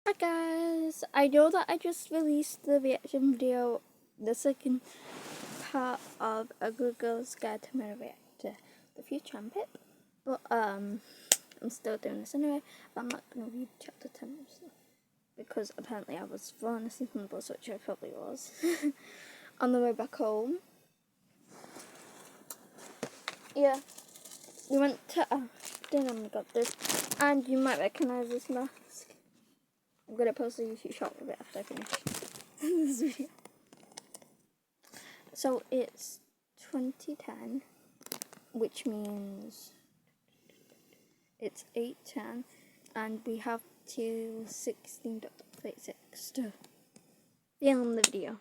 Hi guys, I know that I just released the reaction video, the second part of a good girl's guide to my react to the future and Pip, but I'm still doing this anyway, but I'm not going to read chapter 10 or stuff, because apparently I was falling asleep on the bus, which I probably was, on the way back home. Yeah, we went to dinner and we got this, and you might recognise this mask. I'm going to post a YouTube short of it after I finish this video. So it's 2010, which means it's 8:10, and we have till 16.36 to film the video.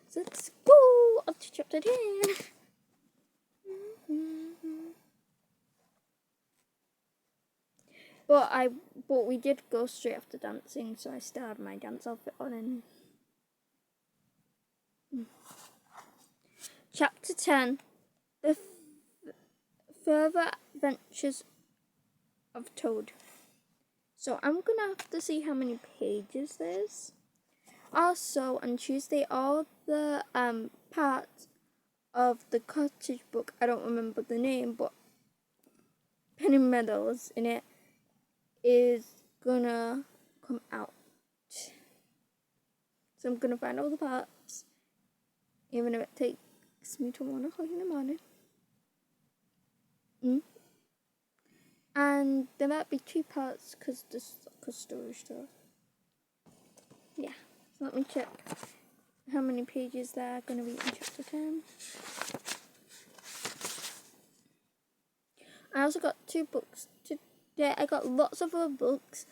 So let's go up to chapter 10. But we did go straight after dancing, so I still had my dance outfit on. And Chapter 10, The Further Adventures of Toad. So I'm gonna have to see how many pages there's. Also, on Tuesday, all the parts of the cottage book, I don't remember the name, but Penny Meadows in it, is gonna come out. So I'm gonna find all the parts, even if it takes me to 1 o'clock in the morning. And there might be 2 parts because this is like a story store. Yeah, so let me check how many pages there are gonna be in chapter 10. I also got 2 books today. I got lots of other books,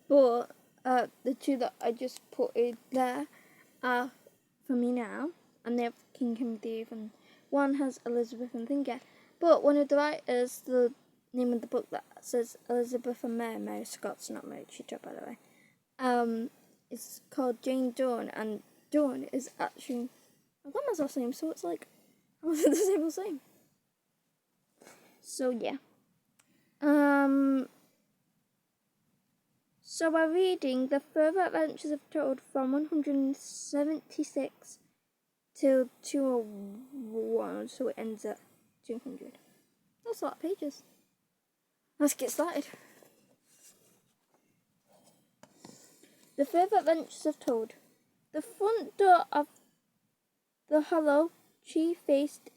but the 2 that I just put in there are for me now, and they have King Henry, and one has Elizabeth and Thinker. But one of the writers, the name of the book that says Elizabeth and Mary Scott's not Mary Cheetah, by the way. It's called Jane Dawn, and Dawn is actually my grandma's last name, so it's like I was the same. So yeah. So we're reading The Further Adventures of Toad from 176 till 201, so it ends at 200. That's a lot of pages. Let's get started. The Further Adventures of Toad. The front door of the hollow tree faced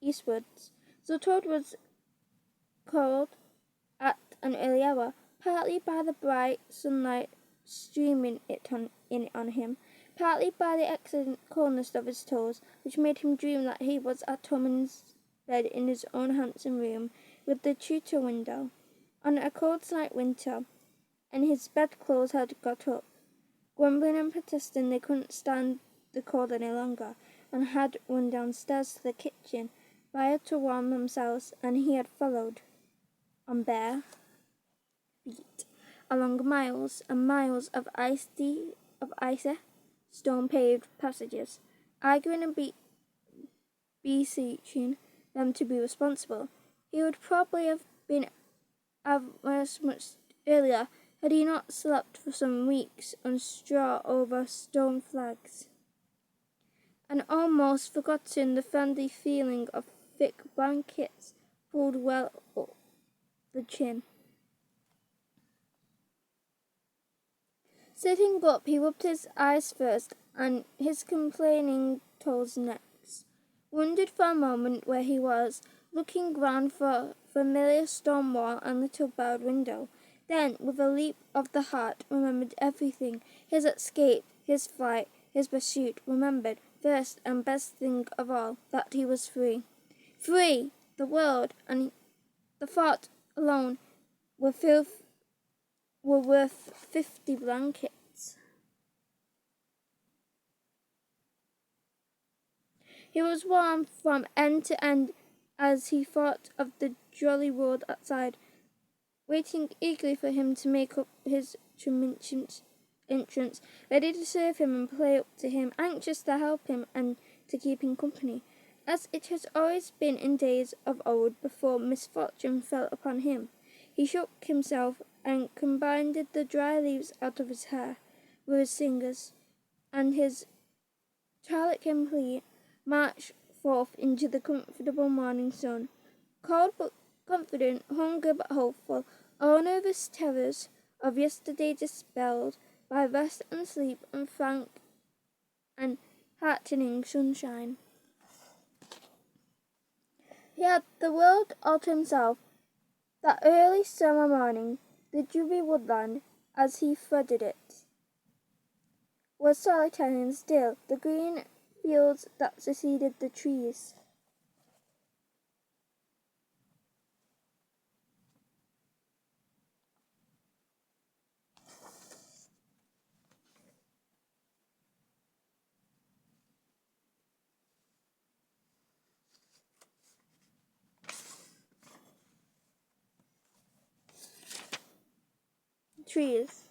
eastwards, so Toad was called at an early hour, partly by the bright sunlight streaming in on him, partly by the excellent coolness of his toes, which made him dream that he was at home in his bed in his own handsome room with the tutor window, on a cold night winter, and his bedclothes had got up, grumbling and protesting they couldn't stand the cold any longer, and had run downstairs to the kitchen fire to warm themselves, and he had followed on bare feet along miles and miles of icy stone-paved passages, arguing and beseeching them to be responsible. He would probably have been much earlier had he not slept for some weeks on straw over stone flags, and almost forgotten the friendly feeling of thick blankets pulled well up the chin. Sitting up, he rubbed his eyes first and his complaining toes next, wondered for a moment where he was, looking round for familiar stone wall and little barred window. Then, with a leap of the heart, remembered everything, his escape, his flight, his pursuit, remembered, first and best thing of all, that he was free. Free! The world and the thought alone were worth 50 blankets. He was warm from end to end as he thought of the jolly world outside, waiting eagerly for him to make up his triumphant entrance, ready to serve him and play up to him, anxious to help him and to keep him company, as it has always been in days of old before misfortune fell upon him. He shook himself and combined the dry leaves out of his hair with his fingers, and his toilet complete, marched forth into the comfortable morning sun. Cold but confident, hungry but hopeful, all nervous terrors of yesterday dispelled by rest and sleep and frank and heartening sunshine. He had the world all to himself. That early summer morning, the dewy woodland, as he threaded it, was solitary and still, the green fields that succeeded the trees. Trees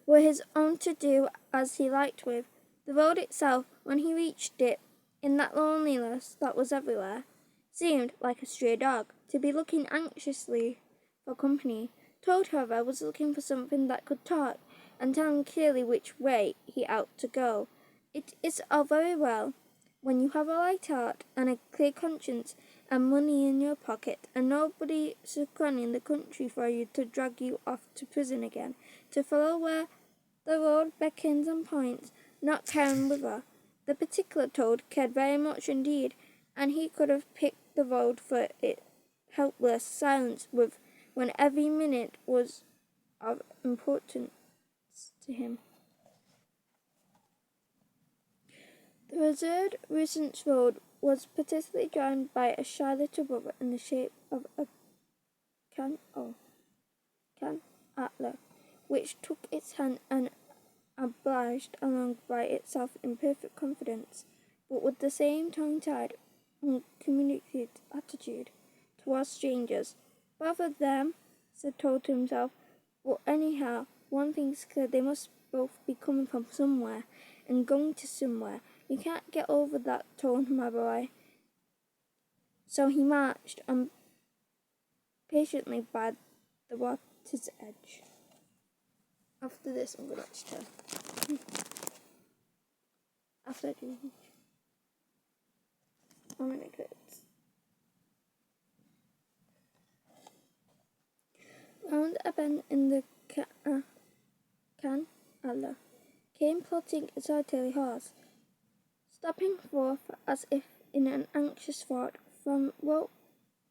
were his own to do as he liked with. The road itself, when he reached it, in that loneliness that was everywhere, seemed, like a stray dog, to be looking anxiously for company. Toad, however, was looking for something that could talk and tell him clearly which way he ought to go. It is all very well when you have a light heart and a clear conscience and money in your pocket, and nobody scrunning the country for you to drag you off to prison again, to follow where the road beckons and points, not caring whither. The particular Toad cared very much indeed, and he could have picked the road for its helpless silence with when every minute was of importance to him. The reserved recent road was particularly joined by a shy little brother in the shape of a can antler, which took its hand and obliged along by itself in perfect confidence, but with the same tongue-tied, uncommunicative attitude towards strangers. Bother them, said Toad to himself, but anyhow, one thing's clear, they must both be coming from somewhere and going to somewhere. You can't get over that, Toad, my boy. So he marched on patiently by the water's edge. After this, I'm going to extend. After I do, I'm going to get round a bend in the antler came plodding a solitary horse, stopping forth as if in an anxious thought. From rope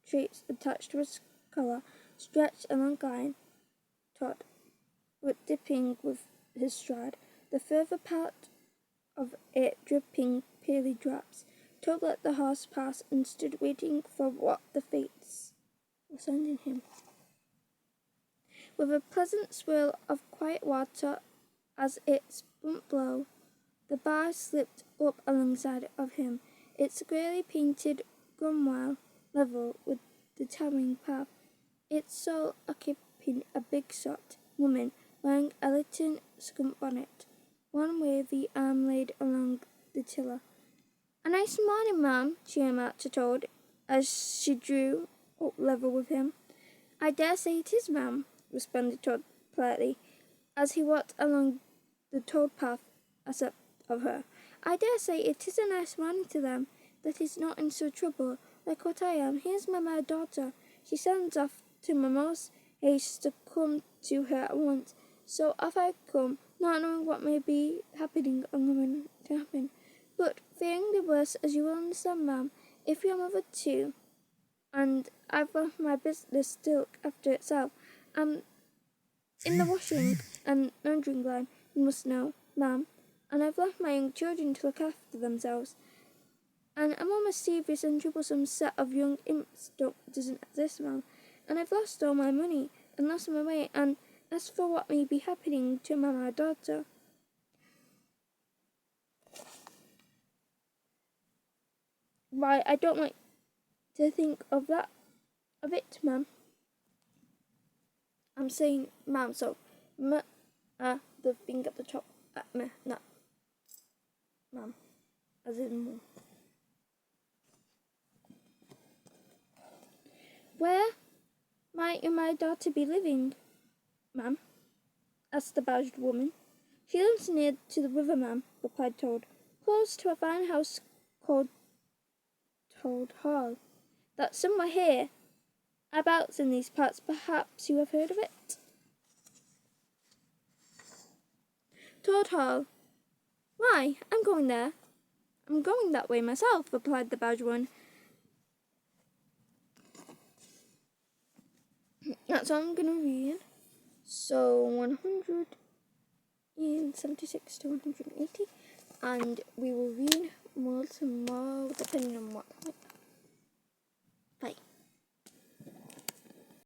trees attached to his collar stretched a long line, taut, but dipping with his stride, the further part of it dripping pearly drops. Toad let the horse pass and stood waiting for what the fates were sending him. With a pleasant swirl of quiet water as it spun below, the bar slipped up alongside of him, its greyly painted gunwale level with the towering path, its sole occupying a big-shot woman wearing a little skunk bonnet, one wavy arm laid along the tiller. "A nice morning, ma'am," she remarked to Toad as she drew up level with him. "I dare say it is, ma'am," responded Toad politely, as he walked along the toad path ahead of her. "I dare say it is a nice morning to them that is not in so trouble, like what I am. Here's my daughter. She sends off to mamma's haste to come to her at once. So off I come, not knowing what may be happening or going to happen, but fearing the worst, as you will understand, ma'am, if you're mother too. And I've left my business to look after itself. I'm in the washing and laundering line, you must know, ma'am, and I've left my young children to look after themselves. And a more mischievous and troublesome set of young imps doesn't exist, ma'am. And I've lost all my money and lost my way, and as for what may be happening to my daughter, why, I don't like to think of it, ma'am. I'm saying, ma'am, so, the thing at the top, not, ma'am, as in mum. Where might my daughter be living? ma'am?" asked the badged woman. "She lives near to the river, ma'am," replied Toad, "close to a fine house called Toad Hall. That's somewhere here, abouts in these parts. Perhaps you have heard of it?" Toad Hall. "Why, I'm going there. I'm going that way myself," replied the badged one. That's all I'm going to read. So 176 to 180. And we will read more tomorrow, depending on what time.